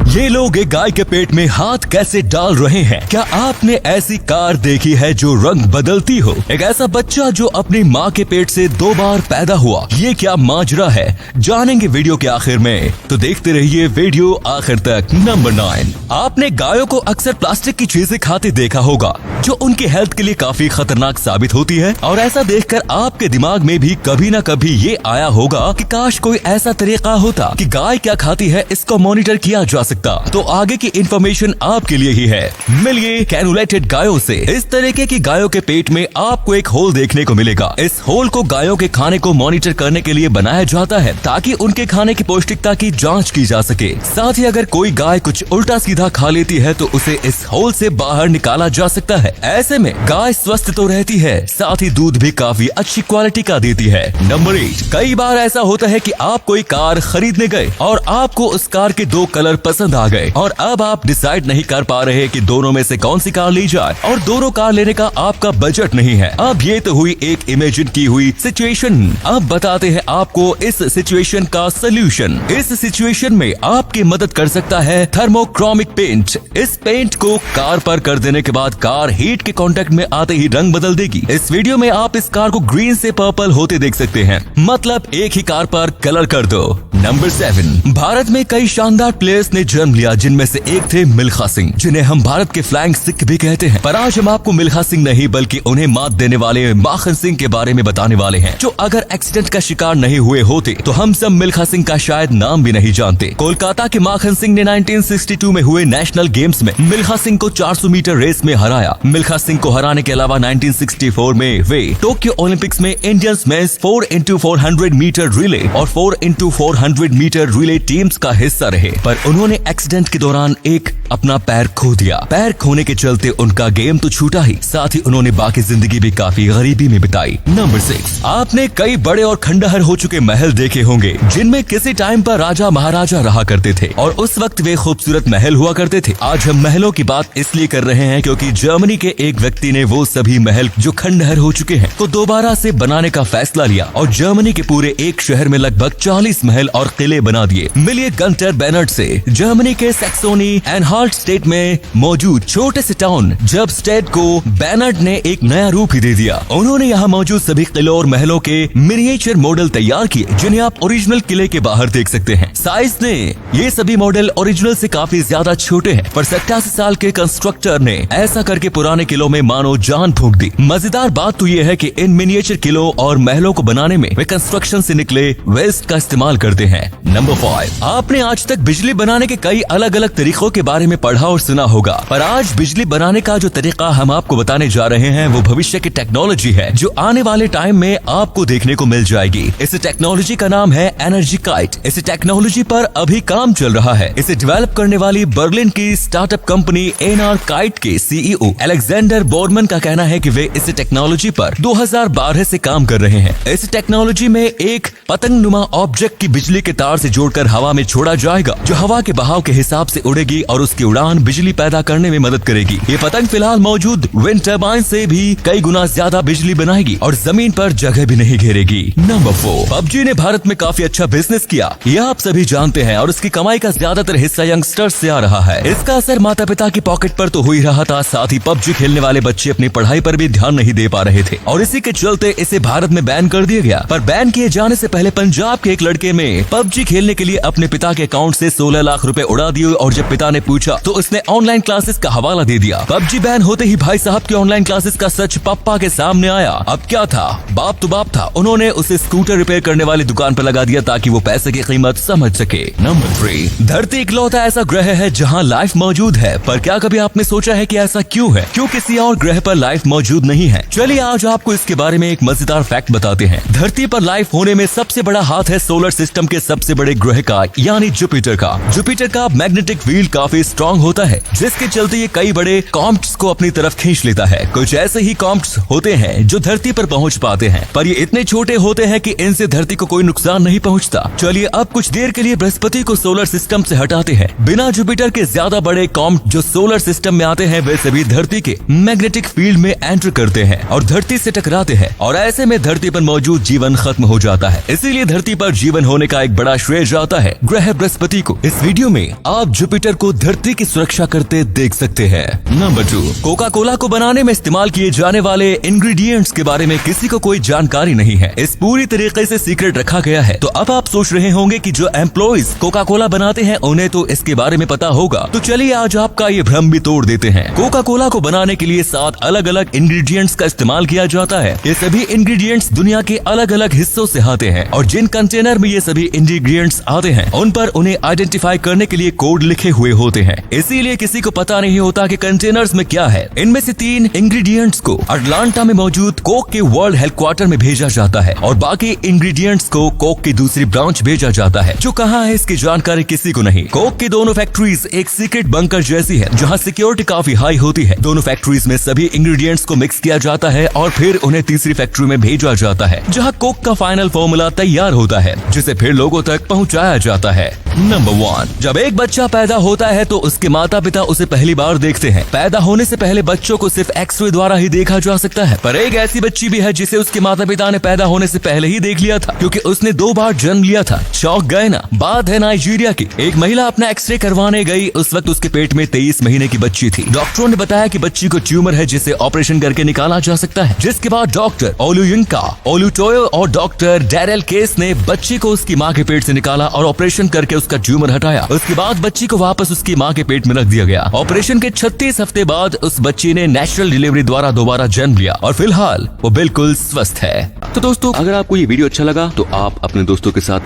ये लोग एक गाय के पेट में हाथ कैसे डाल रहे हैं? क्या आपने ऐसी कार देखी है जो रंग बदलती हो? एक ऐसा बच्चा जो अपनी माँ के पेट से 2 बार पैदा हुआ, ये क्या माजरा है? जानेंगे वीडियो के आखिर में, तो देखते रहिए वीडियो आखिर तक। नंबर 9, आपने गायों को अक्सर प्लास्टिक की चीजें खाते देखा होगा जो उनके हेल्थ के लिए काफी खतरनाक साबित होती है। और ऐसा देखकर आपके दिमाग में भी कभी न कभी ये आया होगा कि काश कोई ऐसा तरीका होता कि गाय क्या खाती है इसको मॉनिटर किया जा सकता। तो आगे की इन्फॉर्मेशन आपके लिए ही है। मिलिए कैनुलेटेड गायों से। इस तरीके की गायों के पेट में आपको एक होल देखने को मिलेगा। इस होल को गायों के खाने को मॉनिटर करने के लिए बनाया जाता है ताकि उनके खाने की पौष्टिकता की जांच की जा सके। साथ ही अगर कोई गाय कुछ उल्टा सीधा खा लेती है तो उसे इस होल से बाहर निकाला जा सकता है। ऐसे में गाय स्वस्थ तो रहती है, साथ ही दूध भी काफी अच्छी क्वालिटी का देती है। नंबर 8, कई बार ऐसा होता है कि आप कोई कार खरीदने गए और आपको उस कार के 2 कलर पसंद आ गए और अब आप डिसाइड नहीं कर पा रहे कि दोनों में से कौन सी कार ली जाए और दोनों कार लेने का आपका बजट नहीं है। अब ये तो हुई एक इमेजिन की हुई सिचुएशन। अब बताते हैं आपको इस सिचुएशन का सोल्यूशन। इस सिचुएशन में आपकी मदद कर सकता है थर्मोक्रोमिक पेंट। इस पेंट को कार पर कर देने के बाद कार हीट के कांटेक्ट में आते ही रंग बदल देगी। इस वीडियो में आप इस कार को ग्रीन से पर्पल होते देख सकते हैं, मतलब एक ही कार पर कलर कर दो। नंबर 7, भारत में कई शानदार प्लेयर्स ने जन्म लिया, जिनमें से एक थे मिल्खा सिंह, जिन्हें हम भारत के फ्लाइंग सिख भी कहते हैं। पर आज हम आपको मिल्खा सिंह नहीं बल्कि उन्हें मात देने वाले माखन सिंह के बारे में बताने वाले हैं, जो अगर एक्सीडेंट का शिकार नहीं हुए होते तो हम सब मिल्खा सिंह का शायद नाम भी नहीं जानते। कोलकाता के माखन सिंह ने 1962 में हुए नेशनल गेम्स में मिल्खा सिंह को 400 मीटर रेस में हराया। मिल्खा सिंह को हराने के अलावा 1964 में वे टोक्यो ओलंपिक्स में इंडियंस मेंस 4x400 मीटर रिले और 4x400 मीटर रिले टीम्स का हिस्सा रहे। पर उन्होंने एक्सीडेंट के दौरान एक अपना पैर खो दिया। पैर खोने के चलते उनका गेम तो छूटा ही, साथ ही उन्होंने बाकी जिंदगी भी काफी गरीबी में बिताई। नंबर 6, आपने कई बड़े और खंडहर हो चुके महल देखे होंगे जिनमें किसी टाइम पर राजा महाराजा रहा करते थे और उस वक्त वे खूबसूरत महल हुआ करते थे। आज हम महलों की बात इसलिए कर रहे हैं क्योंकि जर्मनी के एक व्यक्ति ने वो सभी महल जो खंडहर हो चुके हैं को दोबारा से बनाने का फैसला लिया और जर्मनी के पूरे एक शहर में लगभग 40 महल और किले बना दिए। मिलिए गंटर बेनर्ड से। जर्मनी के सैक्सोनी एनहाल्ट स्टेट में मौजूद छोटे से टाउन जब स्टेट को बेनर्ड ने एक नया रूप ही दे दिया। उन्होंने यहाँ मौजूद सभी किलों और महलों के मिनिएचर मॉडल तैयार किए, जिन्हें आप ओरिजिनल किले के बाहर देख सकते हैं। साइज ने ये सभी मॉडल ओरिजिनल से काफी ज्यादा छोटे हैं, पर 87 साल के कंस्ट्रक्टर ने ऐसा करके पुराने किलों में मानो जान फूंक दी। मजेदार बात तो ये है कि इन मिनिएचर किलों और महलों को बनाने में वे कंस्ट्रक्शन से निकले वेस्ट का इस्तेमाल करते हैं। नंबर 5, आपने आज तक बिजली बनाने के कई अलग अलग तरीकों के बारे में पढ़ा और सुना होगा, पर आज बिजली बनाने का जो तरीका हम आपको बताने जा रहे हैं वो भविष्य की टेक्नोलॉजी है जो आने वाले टाइम में आपको देखने को मिल जाएगी। इस टेक्नोलॉजी का नाम है एनर्जी काइट। इस टेक्नोलॉजी पर अभी काम चल रहा है। इसे डेवलप करने वाली बर्लिन की स्टार्टअप कंपनी एनआर काइट के सीईओ अलेक्जेंडर बोर्डमन का कहना है कि वे इस टेक्नोलॉजी पर 2012 से काम कर रहे हैं। इस टेक्नोलॉजी में एक पतंग नुमा ऑब्जेक्ट की बिजली के तार से जोड़कर हवा में छोड़ा जाएगा, जो हवा के बहाव के हिसाब से उड़ेगी और उसकी उड़ान बिजली पैदा करने में मदद करेगी। ये पतंग फिलहाल मौजूद विंड टर्बाइन से भी कई गुना ज्यादा बिजली बनाएगी और जमीन पर जगह भी नहीं घेरेगी। नंबर 4, पबजी ने भारत में काफी अच्छा बिजनेस किया, यह आप सभी जानते हैं, और इसकी कमाई का ज्यादातर हिस्सा यंगस्टर्स से आ रहा है। इसका असर माता पिता की पॉकेट पर तो हो ही रहा था, साथ ही पबजी खेलने वाले बच्चे अपनी पढ़ाई पर भी ध्यान नहीं दे पा रहे थे और इसी के चलते इसे भारत में बैन कर दिया गया। पर बैन किए जाने से पहले पंजाब के एक लड़के में पबजी खेलने के लिए अपने पिता के अकाउंट से 16 लाख रुपए उड़ा दिए और जब पिता ने पूछा तो उसने ऑनलाइन क्लासेस का हवाला दे दिया। पबजी बैन होते ही भाई साहब के ऑनलाइन क्लासेस का सच पापा के सामने आया। अब क्या था, बाप तो बाप था, उन्होंने उसे स्कूटर रिपेयर करने वाली दुकान पर लगा दिया ताकि वो पैसे की कीमत समझ सके। नंबर 3, धरती इकलौता ऐसा ग्रह है जहाँ लाइफ मौजूद है, पर क्या कभी आपने सोचा है कि ऐसा क्यों है? क्यों किसी और ग्रह पर लाइफ मौजूद नहीं है? चलिए आज आपको इसके बारे में एक मजेदार फैक्ट बताते हैं। धरती पर लाइफ होने में सबसे बड़ा हाथ है सोलर सिस्टम के सबसे बड़े ग्रह का, यानी जुपिटर का। जुपिटर का मैग्नेटिक फील्ड काफी स्ट्रॉन्ग होता है, जिसके चलते ये कई बड़े कॉम्प्स को अपनी तरफ खींच लेता है। कुछ ऐसे ही कॉम्प्स होते हैं जो धरती पर पहुंच पाते हैं, पर ये इतने छोटे होते हैं कि इनसे धरती को कोई नुकसान नहीं पहुंचता। चलिए अब कुछ देर के लिए बृहस्पति को सोलर सिस्टम से हटाते हैं। बिना जुपिटर के ज्यादा बड़े कॉम्प जो सोलर सिस्टम में आते हैं वे सभी धरती के मैग्नेटिक फील्ड में एंटर करते हैं और धरती से टकराते हैं, और ऐसे में धरती पर मौजूद जीवन खत्म हो जाता है। इसीलिए धरती पर जीवन होने का एक बड़ा श्रेय जाता है ग्रह बृहस्पति को। इस वीडियो में आप जुपिटर को धरती की सुरक्षा करते देख सकते हैं। नंबर 2, कोका कोला को बनाने में इस्तेमाल किए जाने वाले इंग्रेडिएंट्स के बारे में किसी को कोई जानकारी नहीं है। इस पूरी तरीके से सीक्रेट रखा गया है। तो अब आप सोच रहे होंगे कि जो एम्प्लॉइज कोका कोला बनाते हैं उन्हें तो इसके बारे में पता होगा। तो चलिए आज आपका ये भ्रम भी तोड़ देते हैं। कोका कोला को बनाने के लिए 7 अलग अलग इंग्रेडिएंट्स का इस्तेमाल किया जाता है। ये सभी इंग्रेडिएंट्स दुनिया के अलग अलग हिस्सों से आते हैं, और जिन कंटेनर में ये सभी इंग्रेडिएंट्स आते हैं उन पर उन्हें आइडेंटिफाई करने के लिए कोड लिखे हुए होते हैं। इसीलिए किसी को पता नहीं होता कि कंटेनर्स में क्या है। इनमें से 3 इंग्रेडिएंट्स को अटलांटा में मौजूद कोक के वर्ल्ड हेडक्वार्टर में भेजा जाता है, और बाकी इंग्रेडिएंट्स को कोक की दूसरी ब्रांच भेजा जाता है, जो कहाँ है इसकी जानकारी किसी को नहीं। कोक की दोनों फैक्ट्रीज एक सीक्रेट बंकर जैसी है, जहाँ सिक्योरिटी काफी हाई होती है। दोनों फैक्ट्रीज में सभी इंग्रेडिएंट्स को मिक्स किया जाता है और फिर उन्हें तीसरी फैक्ट्री में भेजा जाता है, जहाँ कोक का फाइनल फॉर्मूला तैयार होता है, जिसे फिर लोगों तक पहुँचाया जाता है। नंबर 1, जब एक बच्चा पैदा होता है तो उसके माता पिता उसे पहली बार देखते हैं। पैदा होने से पहले बच्चों को सिर्फ एक्सरे द्वारा ही देखा जा सकता है, पर एक ऐसी बच्ची भी है जिसे उसके माता पिता ने पैदा होने से पहले ही देख लिया था, क्योंकि उसने 2 बार जन्म लिया था। शौक गए ना। बात है नाइजीरिया की। एक महिला अपना एक्सरे करवाने गई। उस वक्त उसके पेट में 23 महीने की बच्ची थी। डॉक्टरों ने बताया कि बच्ची को ट्यूमर है जिसे ऑपरेशन करके निकाला जा सकता है। जिसके बाद डॉक्टर ओलुयिंका ओलुटोयो और डॉक्टर डैरेल केस ने बच्ची को उसकी माँ के पेट से निकाला और ऑपरेशन करके उसका ट्यूमर हटाया। उसके बाद बच्ची को वापस उसकी माँ के पेट में रख दिया गया। ऑपरेशन के 36 हफ्ते बाद उस बच्ची ने नेचुरल डिलीवरी द्वारा दोबारा जन्म लिया और फिलहाल वो बिल्कुल स्वस्थ है। तो दोस्तों, अगर आपको ये वीडियो अच्छा लगा तो आप अपने दोस्तों के साथ